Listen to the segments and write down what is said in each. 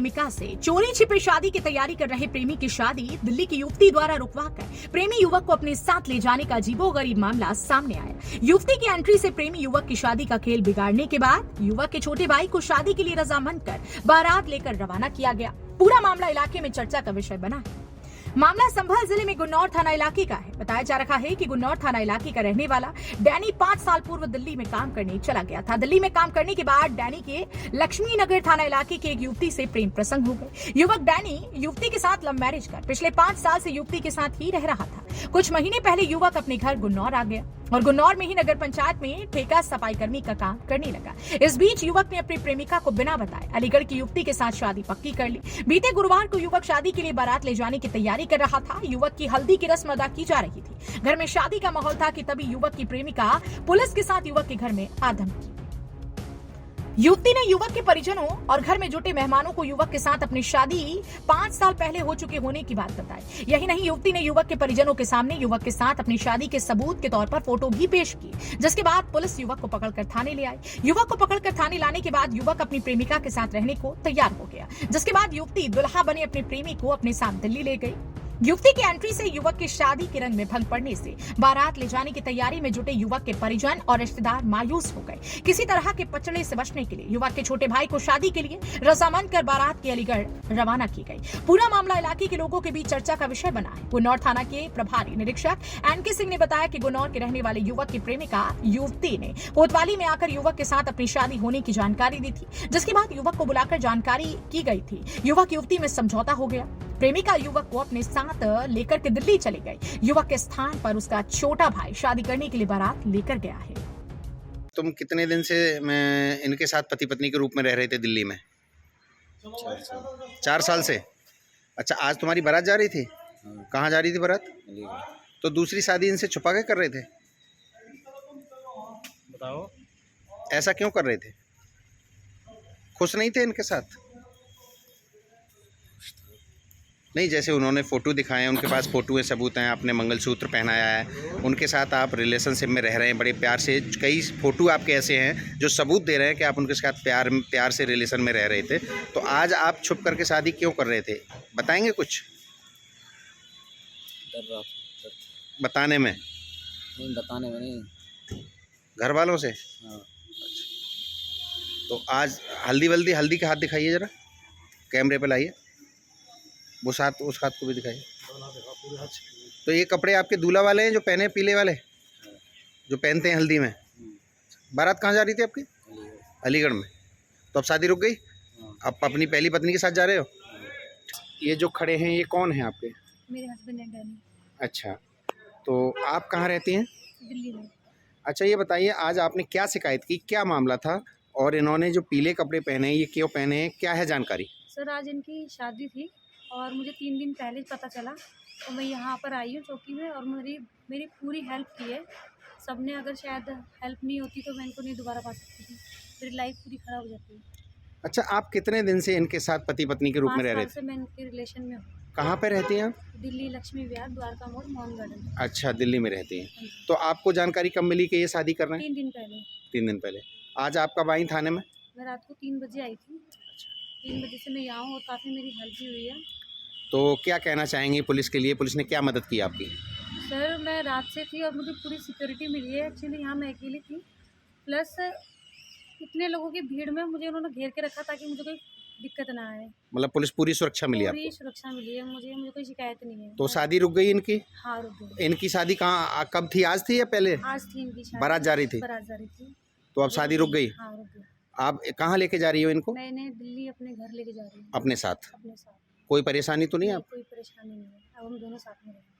प्रेमिका से चोरी छिपे शादी की तैयारी कर रहे प्रेमी की शादी दिल्ली की युवती द्वारा रुकवाकर प्रेमी युवक को अपने साथ ले जाने का अजीबोगरीब मामला सामने आया। युवती की एंट्री से प्रेमी युवक की शादी का खेल बिगाड़ने के बाद युवक के छोटे भाई को शादी के लिए रजामंद कर बारात लेकर रवाना किया गया। पूरा मामला इलाके में चर्चा का विषय बना है। मामला संभल जिले में गुन्नौर थाना इलाके का है। बताया जा रहा है कि गुन्नौर थाना इलाके का रहने वाला डैनी 5 साल पूर्व दिल्ली में काम करने चला गया था। दिल्ली में काम करने के बाद डैनी के लक्ष्मी नगर थाना इलाके की एक युवती से प्रेम प्रसंग हो गए। युवक डैनी युवती के साथ लव मैरिज कर पिछले 5 साल से युवती के साथ ही रह रहा था। कुछ महीने पहले युवक अपने घर गुन्नौर आ गया और गुन्नौर में ही नगर पंचायत में ठेका सफाई कर्मी का काम करने लगा। इस बीच युवक ने अपनी प्रेमिका को बिना बताए अलीगढ़ की युवती के साथ शादी पक्की कर ली। बीते गुरुवार को युवक शादी के लिए बारात ले जाने की तैयारी कर रहा था। युवक की हल्दी की रस्म अदा की जा रही थी। घर में शादी का माहौल था कि तभी युवक की प्रेमिका पुलिस के साथ युवक के घर में आ धमकी। युवती ने युवक के परिजनों और घर में जुटे मेहमानों को युवक के साथ अपनी शादी 5 साल पहले हो चुके होने की बात बताई। यही नहीं, युवती ने युवक के परिजनों के सामने युवक के साथ अपनी शादी के सबूत के तौर पर फोटो भी पेश की, जिसके बाद पुलिस युवक को पकड़कर थाने ले आई। युवक को पकड़कर थाने लाने के बाद युवक अपनी प्रेमिका के साथ रहने को तैयार हो गया, जिसके बाद युवती दुल्हा बने अपने प्रेमी को अपने साथ दिल्ली ले गई। युवती की एंट्री से युवक की शादी के रंग में भंग पड़ने से बारात ले जाने की तैयारी में जुटे युवक के परिजन और रिश्तेदार मायूस हो गए। किसी तरह के पचड़े से बचने के लिए युवक के छोटे भाई को शादी के लिए रजामंद कर बारात के अलीगढ़ रवाना की गई। पूरा मामला इलाके के लोगों के बीच चर्चा का विषय बना है। गुन्नौर थाना के प्रभारी निरीक्षक एनके सिंह ने बताया कि गुन्नौर के रहने वाले युवक की प्रेमिका युवती ने कोतवाली में आकर युवक के साथ अपनी शादी होने की जानकारी दी थी, जिसके बाद युवक को बुलाकर जानकारी की गई थी। युवक युवती में समझौता हो गया। प्रेमिका युवक को अपने साथ लेकर के दिल्ली चली गई। युवक के स्थान पर उसका छोटा भाई शादी करने के लिए बारात लेकर गया है। तुम कितने दिन से मैं इनके साथ पति पत्नी के रूप में रह रहे थे दिल्ली में? 4 साल से। अच्छा, आज तुम्हारी बारात जा रही थी? कहाँ जा रही थी बारात? तो दूसरी शादी इनसे छुपा के कर रहे थे? बताओ, ऐसा क्यों कर रहे थे? खुश नहीं थे इनके साथ? नहीं, जैसे उन्होंने फ़ोटो दिखाए हैं, उनके पास फ़ोटो है, सबूत हैं, आपने मंगलसूत्र पहनाया है, उनके साथ आप रिलेशनशिप में रह रहे हैं बड़े प्यार से। कई फ़ोटो आपके ऐसे हैं जो सबूत दे रहे हैं कि आप उनके साथ प्यार से रिलेशन में रह रहे थे। तो आज आप छुप करके शादी क्यों कर रहे थे? बताएंगे कुछ? डर रहा था। बताने में? नहीं, बताने में नहीं। घर वालों से? हाँ। तो आज हल्दी का हाथ दिखाइए ज़रा, कैमरे पे लाइए। उस हाथ को भी दिखाइए। तो ये कपड़े आपके दूल्हा वाले हैं जो पहने, पीले वाले जो पहनते हैं हल्दी में? बारात कहाँ जा रही थी आपकी? अलीगढ़ में। तो अब शादी रुक गई? आप अपनी पहली पत्नी के साथ जा रहे हो? ये जो खड़े हैं ये कौन है आपके? मेरे हस्बैंड है डैनी। अच्छा, तो आप कहाँ रहती हैं? दिल्ली में। अच्छा, ये बताइए आज आपने क्या शिकायत की, क्या मामला था और इन्होंने जो पीले कपड़े पहने हैं ये क्यों पहने हैं, क्या है जानकारी? सर, आज इनकी शादी थी और मुझे 3 दिन पहले पता चला तो मैं यहाँ पर आई हूँ चौकी में और मेरी पूरी हेल्प की है सबने। अगर शायद हेल्प नहीं होती तो मैं इनको नहीं दोबारा पा सकती थी, मेरी लाइफ पूरी खराब हो जाती है। अच्छा, आप कितने दिन से इनके साथ पति पत्नी के रूप में रह रहे 5 साल थे? से मैं इनके रिलेशन में हूँ। कहाँ पे रहती हैं आप? दिल्ली लक्ष्मी विहार, द्वारका मोड़, मोहन गार्डन। अच्छा, दिल्ली में रहती हैं। तो आपको जानकारी कब मिली कि ये शादी कर रहे हैं? 3 दिन पहले। 3 दिन पहले। आज आप कब आई थाने में? मैं रात को 3 बजे आई थी। 3 बजे से मैं यहाँ हूँ और काफ़ी मेरी हेल्प भी हुई है। तो क्या कहना चाहेंगे पुलिस के लिए? पुलिस ने क्या मदद की आपकी? सर, मैं रात से थी और मुझे पूरी सिक्योरिटी मिली है। एक्चुअली यहाँ मैं अकेली थी, प्लस इतने लोगों की भीड़ में मुझे उन्होंने घेर के रखा ताकि मुझे कोई दिक्कत ना आए। मतलब पुलिस पूरी सुरक्षा मिली पूरी आपको? सुरक्षा मिली है मुझे कोई शिकायत नहीं है। तो शादी रुक गई इनकी? हाँ, रुक गई। इनकी शादी कहाँ, कब थी? आज थी या पहले? आज थी इनकी शादी। बारात जा रही थी? बारात जा रही थी। तो अब शादी रुक गई? हाँ, रुक गई। आप कहाँ लेके जा रही हो इनको? मैं इन्हें दिल्ली अपने घर लेके जा रही हूँ। अपने साथ? अपने साथ। कोई परेशानी तो नहीं है? कोई परेशानी नहीं है, अब हम दोनों साथ में रहेंगे।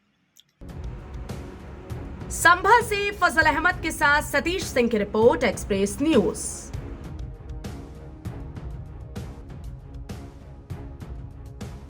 संभल से फजल अहमद के साथ सतीश सिंह की रिपोर्ट, एक्सप्रेस न्यूज।